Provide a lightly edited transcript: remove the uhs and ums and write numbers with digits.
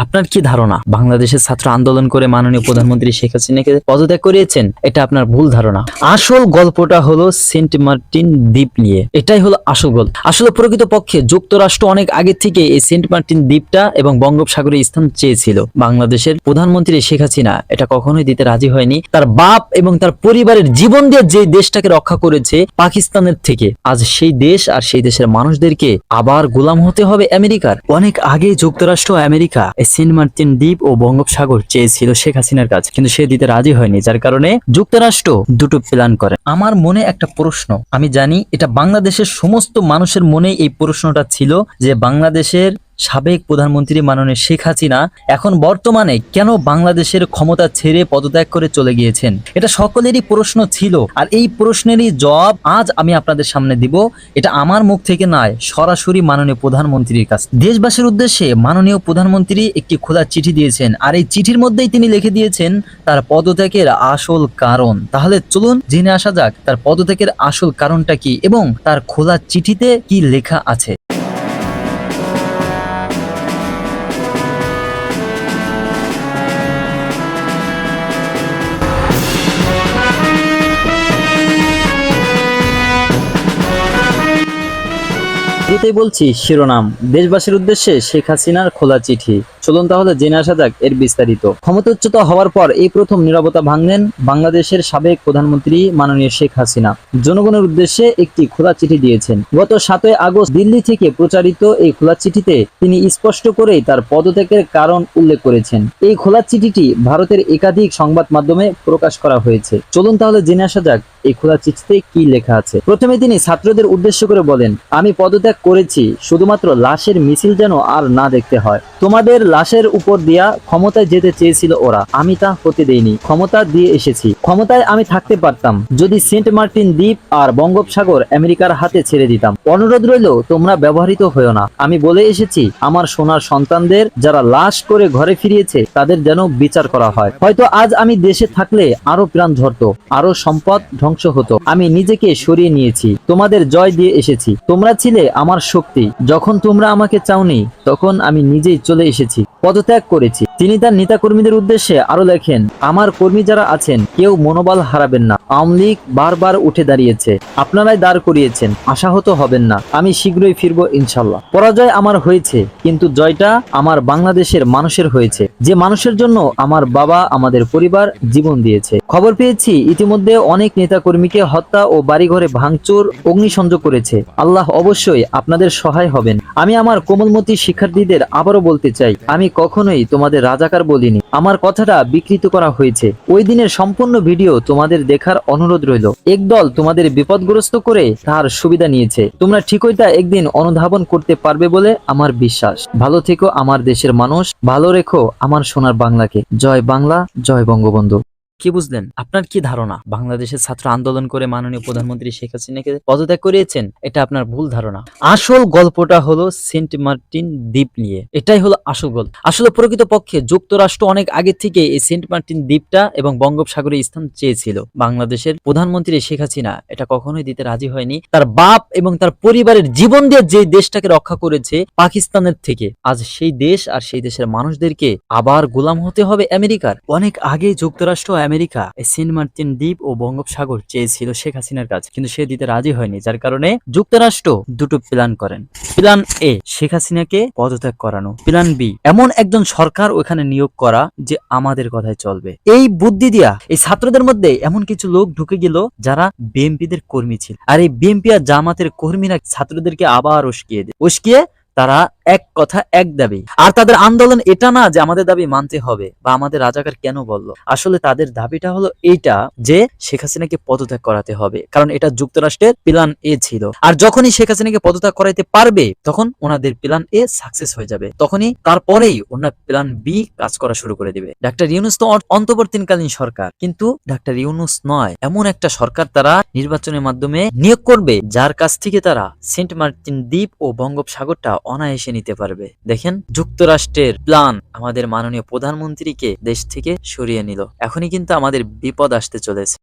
আপনার কি ধারণা বাংলাদেশের ছাত্র আন্দোলন করে মাননীয় প্রধানমন্ত্রী শেখ হাসিনাকে পদত্যাগ করিয়েছেন? এটা আপনার ভুল ধারণা। আসল গল্পটা হলো সেন্ট মার্টিন দ্বীপ নিয়ে। এটাই হলো আসল গল্প। আসলে প্রকৃতপক্ষে যুক্তরাষ্ট্র অনেক আগে থেকে এই সেন্ট মার্টিন দ্বীপটা এবং বঙ্গোপসাগরের স্থান চেয়েছিল। বাংলাদেশের প্রধানমন্ত্রী শেখ হাসিনা এটা কখনোই দিতে রাজি হয়নি। তার বাপ এবং তার পরিবারের জীবন দিয়ে যে দেশটাকে রক্ষা করেছে পাকিস্তানের থেকে, আজ সেই দেশ আর সেই দেশের মানুষদেরকে আবার গোলাম হতে হবে আমেরিকার। অনেক আগে যুক্তরাষ্ট্র আমেরিকা এই সেন্ট মার্টিন দ্বীপ ও বঙ্গোপসাগর চেয়েছিল শেখ হাসিনার কাছে, কিন্তু সে দিতে রাজি হয়নি, যার কারণে যুক্তরাষ্ট্র দুটো প্ল্যান করে। আমার মনে একটা প্রশ্ন, আমি জানি এটা বাংলাদেশের সমস্ত মানুষের মনে এই প্রশ্নটা ছিল যে বাংলাদেশের সাবেক প্রধানমন্ত্রী মাননীয় শেখ হাসিনা এখন বর্তমানে কেন বাংলাদেশের ক্ষমতা ছেড়ে পদত্যাগ করে চলে গিয়েছেন। এটা সকলেরই প্রশ্ন ছিল, আর এই প্রশ্নেরই জবাব আজ আমি আপনাদের সামনে দিব। এটা আমার মুখ থেকে নয়, সরাসরি মাননীয় প্রধানমন্ত্রীর কাছে। দেশবাসীর উদ্দেশ্যে মাননীয় প্রধানমন্ত্রী একটি খোলা চিঠি দিয়েছেন, আর এই চিঠির মধ্যেই তিনি লিখে দিয়েছেন তার পদত্যাগের আসল কারণ। তাহলে চলুন জেনে আসা যাক তার পদত্যাগের আসল কারণটা কি এবং তার খোলা চিঠিতে কি লেখা আছে। শুরুতেই বলছি শিরোনাম, দেশবাসীর উদ্দেশ্যে শেখ হাসিনার খোলা চিঠি। চলুন তাহলে জেনে আসা যাক এর বিস্তারিত। ক্ষমতাচ্যুত হওয়ার পর এই প্রথম নীরবতা ভাঙলেন বাংলাদেশের সাবেক প্রধানমন্ত্রী মাননীয় শেখ হাসিনা। জনগণের উদ্দেশ্যে একটি খোলা চিঠি দিয়েছেন। গত 7 আগস্ট দিল্লি থেকে প্রচারিত এই খোলা চিঠিতে তিনি স্পষ্ট করেই তার পদত্যাগের কারণ উল্লেখ করেছেন। এই খোলা চিঠিটি ভারতের একাধিক সংবাদ মাধ্যমে প্রকাশ করা হয়েছে। চলুন তাহলে জেনে আসা যাক এই খোলা চিঠিতে কি লেখা আছে। প্রথমে তিনি ছাত্রদের উদ্দেশ্য করে বলেন, আমি পদত্যাগ করেছি শুধুমাত্র লাশের মিছিল যেন আর না দেখতে হয়। তোমাদের লাশের উপর দিয়া ক্ষমতায় যেতে চেয়েছিল ওরা, আমি তা হতে দেইনি। ক্ষমতা দিয়ে এসেছি, ক্ষমতায় আমি থাকতে পারতাম যদি সেন্ট মার্টিন দ্বীপ আর বঙ্গোপসাগর আমেরিকার হাতে ছেড়ে দিতাম। অনুরোধ রইল তোমরা ব্যবহৃত হয়েও না। আমি বলে এসেছি আমার সোনার সন্তানদের যারা লাশ করে ঘরে ফিরিয়েছে তাদের যেন বিচার করা হয়। হয়তো আজ আমি দেশে থাকলে আরো প্রাণ ঝরতো, আরো সম্পদ ধ্বংস হতো। আমি নিজেকে সরিয়ে নিয়েছি, তোমাদের জয় দিয়ে এসেছি। তোমরা ছিলে আমার শক্তি, যখন তোমরা আমাকে চাওনি তখন আমি নিজেই চলে এসেছি, পদত্যাগ করেছি। তিনি তার নেতাকর্মীদের উদ্দেশ্যে আরো লেখেন, আমার কর্মী যারা আছেন কেউ মনোবল হারাবেন না। আওয়ামী লীগ বারবার উঠে দাঁড়িয়েছে, আপনারাই দাঁড় করিয়েছেন, আশাহত হবেন না। আমি শীঘ্রই ফিরবো ইনশাল্লাহ। পরাজয় আমার হয়েছে, কিন্তু জয়টা আমার বাংলাদেশের মানুষের হয়েছে, যে মানুষের জন্য আমার বাবা আমাদের পরিবার জীবন দিয়েছে। খবর পেয়েছি ইতিমধ্যে অনেক নেতাকর্মীকে হত্যা ও বাড়িঘরে ভাঙচুর, অগ্নিসংযোগ করেছে। আল্লাহ অবশ্যই আপনাদের সহায় হবেন। আমি আমার কোমলমতি শিক্ষার্থীদের আবারও বলতে চাই, আমি কখনোই তোমাদের রাজাকার বলিনি। আমার কথাটা বিকৃত করা হয়েছে। ওই দিনের সম্পূর্ণ ভিডিও তোমাদের দেখার অনুরোধ রইল। একদল তোমাদের বিপদগ্রস্ত করে তার সুবিধা নিয়েছে। তোমরা ঠিকই তা একদিন অনুধাবন করতে পারবে বলে আমার বিশ্বাস। ভালো থেকো আমার দেশের মানুষ, ভালো রেখো আমার সোনার বাংলাকে। জয় বাংলা, জয় বঙ্গবন্ধু। কি বুঝলেন? আপনার কি ধারণা বাংলাদেশের ছাত্র আন্দোলন করে মাননীয় প্রধানমন্ত্রী শেখ হাসিনাকে পদত্যাগ করিয়েছেন? এটা আপনার ভুল ধারণা। আসল গল্পটা হলো সেন্ট মার্টিন দ্বীপ নিয়ে। এটাই হলো আসল গল্প। আসলে প্রকৃতপক্ষে যুক্তরাষ্ট্র অনেক আগে থেকে এই সেন্ট মার্টিন দ্বীপটা এবং বঙ্গোপসাগরের স্থান চেয়েছিল। বাংলাদেশের প্রধানমন্ত্রী শেখ হাসিনা এটা কখনোই দিতে রাজি হয়নি। তার বাপ এবং তার পরিবারের জীবন দিয়ে যে দেশটাকে রক্ষা করেছে পাকিস্তানের থেকে, আজ সেই দেশ আর সেই দেশের মানুষদেরকে আবার গোলাম হতে হবে আমেরিকার। অনেক আগে যুক্তরাষ্ট্র আমেরিকা এই সেন্ট মার্টিন দ্বীপ ও বঙ্গোপসাগর চেয়েছিল শেখ হাসিনার কাছে, কিন্তু সে দিতে রাজি হয়নি, যার কারণে যুক্তরাষ্ট্র দুটো প্ল্যান করেন। প্ল্যান এ, শেখ হাসিনাকে পদত্যাগ করানো। প্ল্যান বি, এমন একজন সরকার ওখানে নিয়োগ করা যে আমাদের কথায় চলবে। এই বুদ্ধি দিয়া এই ছাত্রদের মধ্যে এমন কিছু লোক ঢুকে গেল যারা বিএনপিদের কর্মী ছিল, আর এই বিএনপি আর জামাতের কর্মীরা ছাত্রদেরকে আবার উস্কিয়ে তারা এক কথা এক দাবি। আর তাদের আন্দোলন এটা না যে আমাদের দাবি মানতে হবে বা আমাদের রাজাকার কেন বললো, আসলে তাদের দাবিটা হলো এইটা যে শেখ হাসিনাকে পদত্যাগ করাতে হবে, কারণ এটা যুক্তরাষ্ট্রের প্ল্যান এ ছিল। আর যখনই শেখ হাসিনাকে পদত্যাগ করাইতে পারবে তখন ওনাদের প্ল্যান এ সাকসেস হয়ে যাবে, তখনই তারপরেই ওনার প্ল্যান বি কাজ করা শুরু করে দিবে। ডাক্তার ইউনূস তো অন্তর্বর্তীকালীন সরকার, কিন্তু ডাক্তার ইউনূস নয়, এমন একটা সরকার তারা নির্বাচনের মাধ্যমে নিয়োগ করবে যার কাছ থেকে তারা সেন্ট মার্টিন দ্বীপ ও বঙ্গোপসাগরটা অনায়াসে নিতে পারবে। দেখেন যুক্তরাষ্ট্রের প্ল্যান আমাদের মাননীয় প্রধানমন্ত্রীকে দেশ থেকে সরিয়ে নিল। এখনই কিন্তু আমাদের বিপদ আসতে চলেছে।